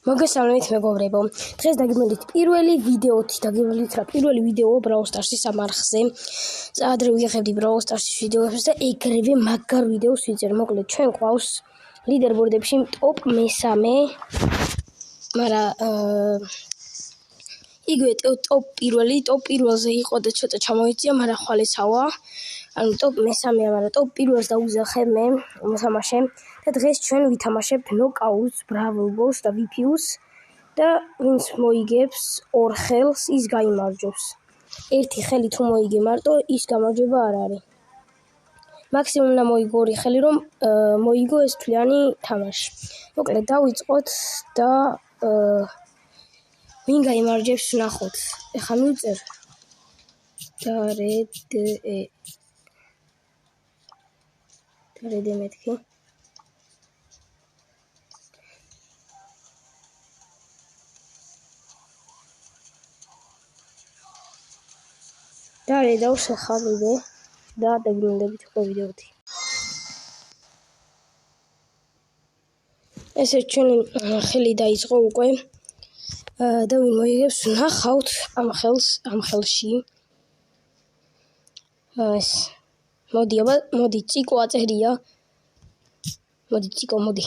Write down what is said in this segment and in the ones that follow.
მოგესალმებით მეგობრებო. დღეს დაგიმოდით პირველი ვიდეოთი, დაგიმოდით რა პირველი ვიდეო Brawl Stars-ის ამარხზე. ადრე ვიღებდი Brawl Stars-ის ვიდეოებს და ეგრევე მაგარ ვიდეოს ვიწერე. მოკლედ ჩვენ ყავს ლიდერბორდებში ტოპ მესამე. მაგრამ იგივე ტოპ პირველზე იყო და ცოტა ჩამოიწია, მაგრამ ხვალესავა. ანუ ტოპ მესამეა, მაგრამ ტოპ პირველს დაუძახე მე მოთამაშე. და დღეს ჩვენ ვითამაშებთ ნოკაუტს, Brawl Balls და VPU-ს და ვინც მოიგებს ორ ხელს, ის გაიმარჯვებს. ერთი ხელი თუ მოიგე მარტო, ის გამარჯვება არ არის. მაქსიმუმ უნდა მოიგო ორი ხელი, რომ მოიგო ეს თვლიანი თამაში. მოკლედ დავიწყოთ და ვინ გაიმარჯვებს ვნახოთ. ეხლა მივწერ დარედე მეთქი. დარე დავსახავდე და დაგიმოდებით უკვე ვიდეოთი. ესე ჩვენი ხელი დაიწყო უკვე და ვინ მოიგებს ვნახავთ ამ ხელში. ეს მოდი ციკო აწერია. მოდი ციკო მოდი.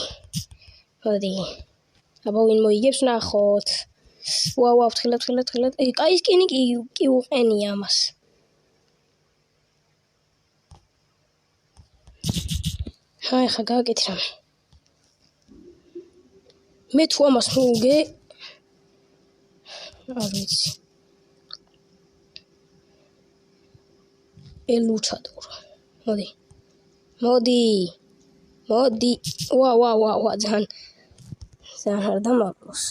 აბა ვინ მოიგებს ვნახოთ. ვაუ ფრთხილად. კაი სკინი კი უყენია ამას. აი ხა გააკეთე რამე. მე თუ ამას მოვუგე არ ვიცი. ელუჩადორო. მოდი. ვა ძალიან არ დამაკლოს.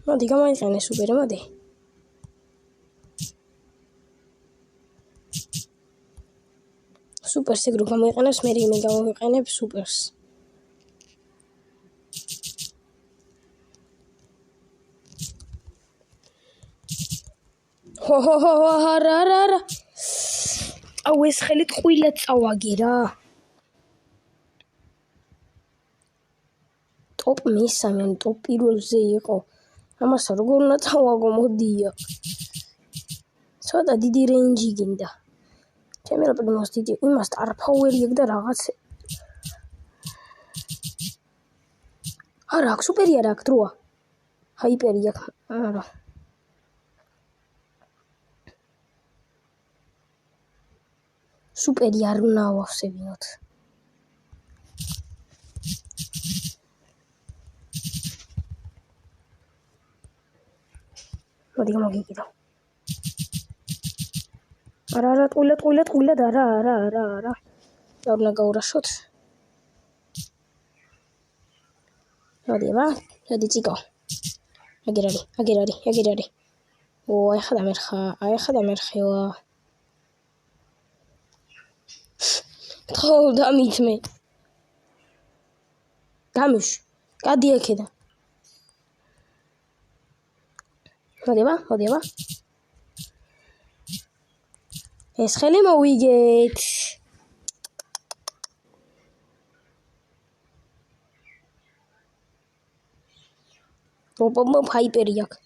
მოდი გამოიყენე სუპერი, მოდი. სუპერს ეგრო გამოიყენებს, მე გამოვიყენებ სუპერს. არა. აუ ეს ხელი ტყუილად წავაგე რა. ტოპ მესამე, ტოპ პირველზე იყო. ამას როგორ უნდა წავაგო, მოდია. ცოტა დიდი რეინჯი გინდა. ჩემი რა პრიმოს დიდი, იმას star power-ი აქვს და რაღაც. არა, აქვს სუპერი არა აქვს დროა. ჰაიპერი აქვს. არა. სუპერი არ უნდა ავსებინოთ. მოდი გამოგიყიდო. არა, ტყუილად, არა. და უნდა გაურაშოთ. მოდი ციკო. აგერ. ო, ახლა დამერხევა. ხო, დამითმე. გამიშ. გადი აქედან. მოდიება. ეს ხელი მოვიგეთ. ჰაიპერი აქვს.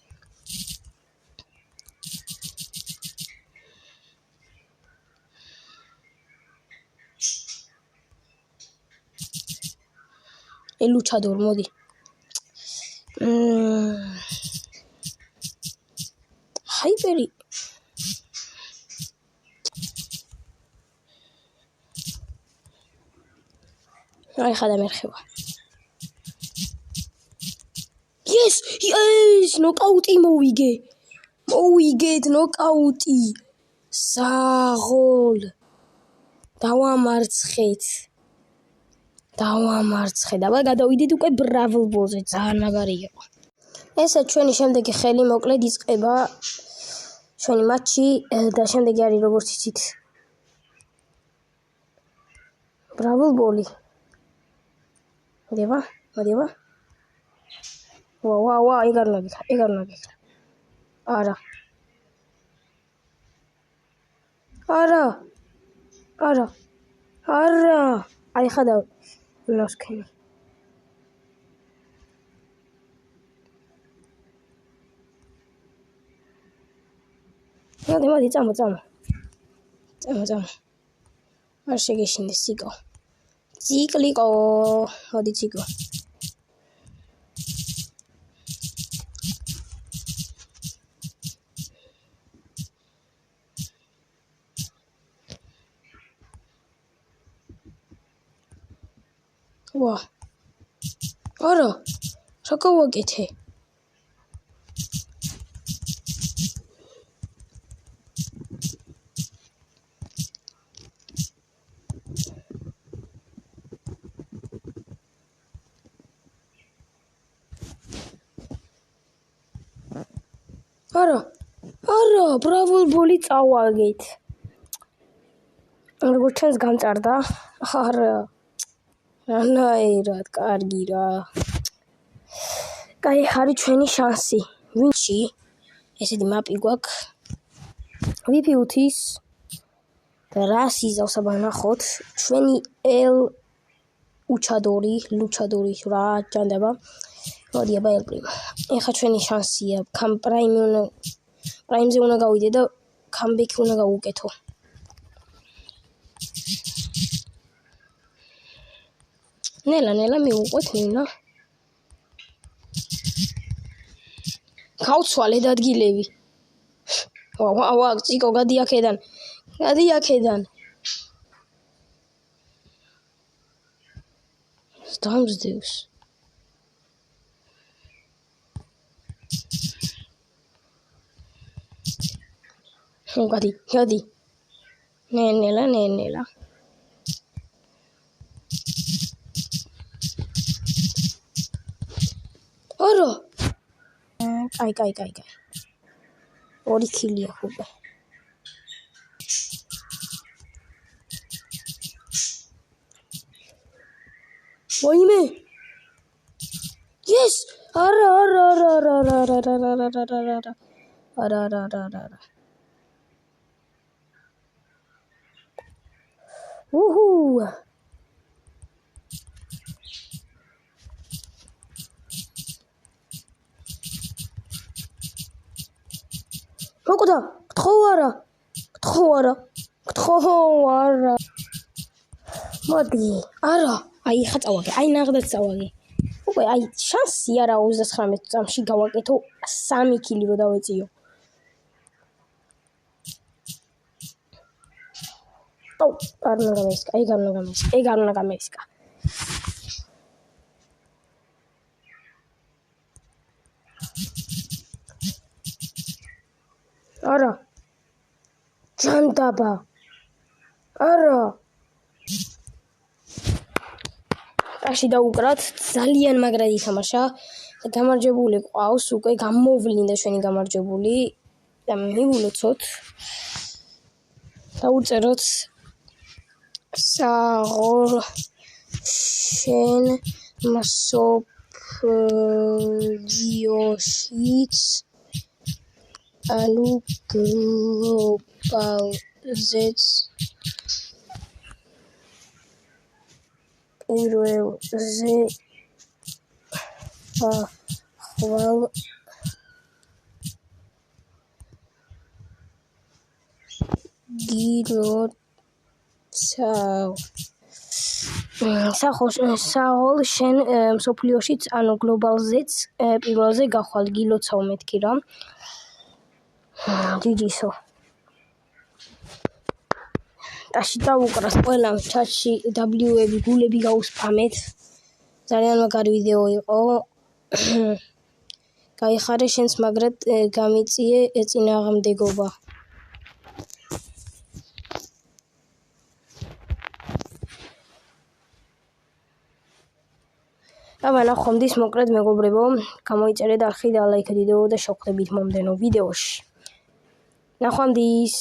ელუჩადორ მოდი. ჰაიპერი. აი ხა დამერხევა. Yes, ნოკაუტი მოვიგეთ ნოკაუტი. საღოლ. დავამარცხეთ. აბა გადავიდეთ უკვე Brawl Balls-ზე, ძალიან მაგარი იყო. ესე ჩვენი შემდეგი ხელი მოკლედ იწყება ჩვენი მატჩი და შემდეგი არის როგორც იცით Brawl Ball-ი. მოდიება. ვა, ეგარ უნდა გიქნა. არა. არა აი ხადა ლოსკენი მოდი წამო არ შეგეშინდეს ციკლიკო მოდი ციკლო ვა არა რა გავაკეთე არა ბრავო ბოლი წავაგეთ როგორ ჩვენს გამწარდა არა რანაირად კარგი რა კაი ხარი ჩვენი შანსი ვინჩი ესეთი მაპი გვაქვს ვიფი უთის და რას იზავს აბა ნახოთ ჩვენი ლუჩადორი რა ჯანდება მოდი აბა ეხა ჩვენი შანსია პრაიმზე უნდა გავიდე და კამბექი უნდა გავუკეთო ნელა მივუყვეთ ნინა გავცვალეთ ადგილები ვა ციკო გადი აქედან დამძდევს გადი ნელა არა კაი ორი ქილია ხუბე ვაიმე yes არა უჰუ მოკდა გთხოვ არა მოდი არა აი ხა წავაგე აი ნაღდაც წავაგე უკვე აი შანსი არა 39 წამში გავაკეთო 3 კილი რო დავეწიო არ უნდა გამესკა არა ჯანდაბა არა აში დაუკრათ ძალიან მაგრად ითამაშა და გამარჯვებული ყავს უკვე გამოვლინდა ჩვენი გამარჯვებული და მივულოცოთ დაუწეროთ საღოლ შენ მსოფლიოშიც ანუ გლობალზეც პირველზე ახვალ საღოლ შენ მსოფლიოშიც ანუ გლობალზეც პირველზე გახვალ გილოცავ მეთქი რა ჯიჯისო ტაში დავუკრათ ყველა ჩატში W-ები გულები გაუსპამეთ ძალიან მაგარი ვიდეო იყო გაიხარე შენს მაგრად გამიწიე წინააღმდეგობა აბა ნახვამდის მოკლედ მეგობრებო გამოიწერეთ არხი და ლაიქით ვიდეო და შევხვდებით მომდევნო ვიდეოში ნახვამდის